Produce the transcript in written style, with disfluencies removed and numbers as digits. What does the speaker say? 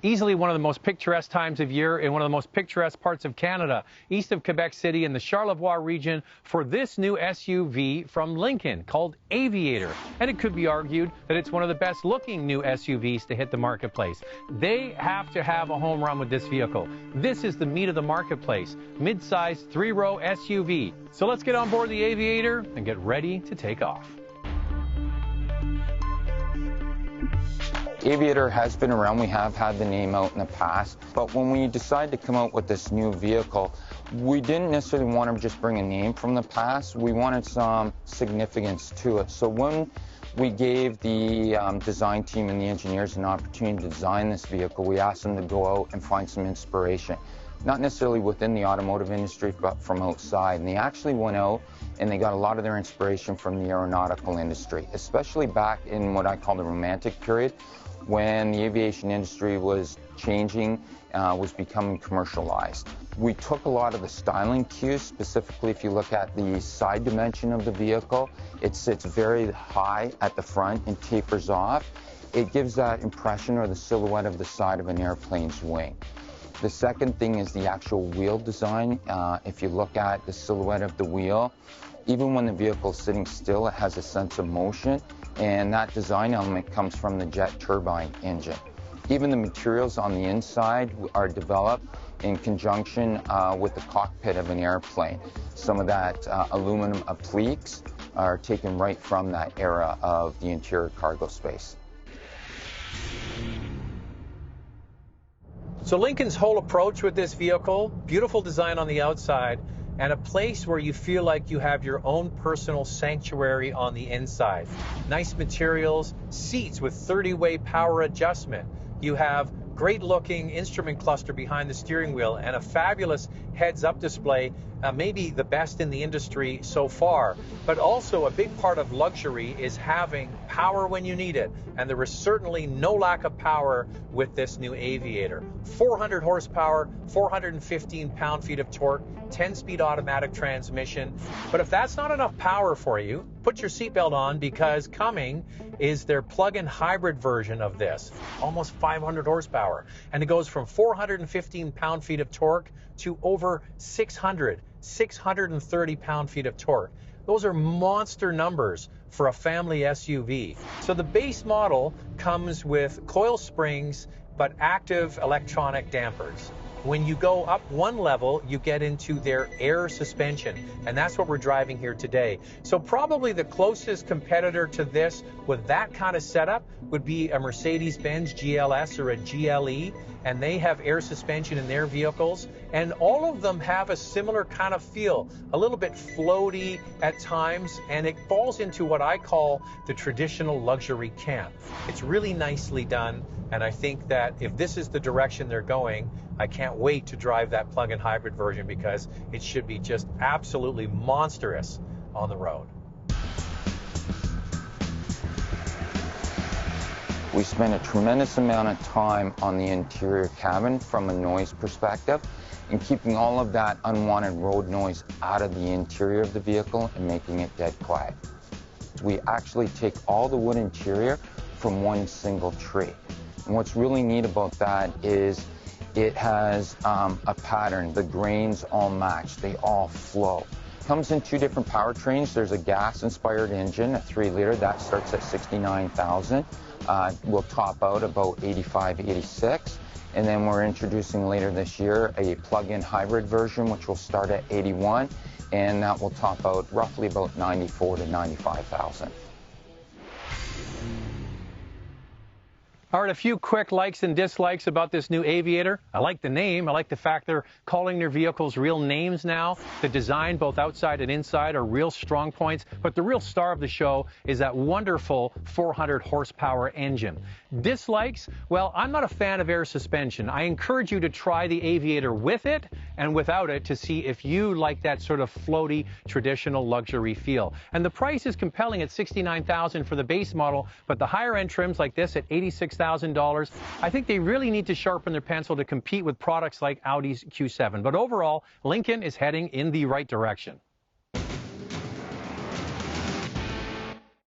Easily one of the most picturesque times of year in one of the most picturesque parts of Canada, east of Quebec City in the Charlevoix region, for this new SUV from Lincoln called Aviator. And it could be argued that it's one of the best looking new SUVs to hit the marketplace. They have to have a home run with this vehicle. This is the meat of the marketplace, mid-sized 3-row SUV. So let's get on board the Aviator and get ready to take off. Aviator has been around. We have had the name out in the past, but when we decided to come out with this new vehicle, we didn't necessarily want to just bring a name from the past. We wanted some significance to it. So when we gave the design team and the engineers an opportunity to design this vehicle, we asked them to go out and find some inspiration, not necessarily within the automotive industry, but from outside. And they actually went out and they got a lot of their inspiration from the aeronautical industry, especially back in what I call the Romantic period, when the aviation industry was changing, was becoming commercialized. We took a lot of the styling cues, specifically if you look at the side dimension of the vehicle, it sits very high at the front and tapers off. It gives that impression or the silhouette of the side of an airplane's wing. The second thing is the actual wheel design. If you look at the silhouette of the wheel, even when the vehicle is sitting still, it has a sense of motion, and that design element comes from the jet turbine engine. Even the materials on the inside are developed in conjunction with the cockpit of an airplane. Some of that aluminum appliques are taken right from that era of the interior cargo space. So Lincoln's whole approach with this vehicle, beautiful design on the outside, and a place where you feel like you have your own personal sanctuary on the inside. Nice materials, seats with 30-way power adjustment. You have great looking instrument cluster behind the steering wheel and a fabulous heads-up display, maybe the best in the industry so far. But also a big part of luxury is having power when you need it, and there is certainly no lack of power with this new Aviator. 400 horsepower, 415 pound-feet of torque, 10-speed automatic transmission. But if that's not enough power for you, put your seatbelt on, because coming is their plug-in hybrid version of this, almost 500 horsepower. And it goes from 415 pound-feet of torque to over 630 pound-feet of torque. Those are monster numbers for a family SUV. So the base model comes with coil springs, but active electronic dampers. When you go up one level, you get into their air suspension, and that's what we're driving here today. So probably the closest competitor to this with that kind of setup would be a Mercedes-Benz GLS or a GLE, and they have air suspension in their vehicles, and all of them have a similar kind of feel, a little bit floaty at times, and it falls into what I call the traditional luxury camp. It's really nicely done, and I think that if this is the direction they're going, I can't wait to drive that plug-in hybrid version, because it should be just absolutely monstrous on the road. We spent a tremendous amount of time on the interior cabin from a noise perspective, and keeping all of that unwanted road noise out of the interior of the vehicle and making it dead quiet. We actually take all the wood interior from one single tree. And what's really neat about that is it has a pattern. The grains all match. They all flow. Comes in two different powertrains. There's a gas-inspired engine, a 3-liter, that starts at 69,000. Will top out about 85, 86. And then we're introducing later this year a plug-in hybrid version, which will start at 81, and that will top out roughly about 94 to 95,000. All right, a few quick likes and dislikes about this new Aviator. I like the name. I like the fact they're calling their vehicles real names now. The design, both outside and inside, are real strong points. But the real star of the show is that wonderful 400 horsepower engine. Dislikes? Well, I'm not a fan of air suspension. I encourage you to try the Aviator with it and without it to see if you like that sort of floaty, traditional luxury feel. And the price is compelling at $69,000 for the base model, but the higher end trims like this at $86,000, I think they really need to sharpen their pencil to compete with products like Audi's Q7. But overall, Lincoln is heading in the right direction.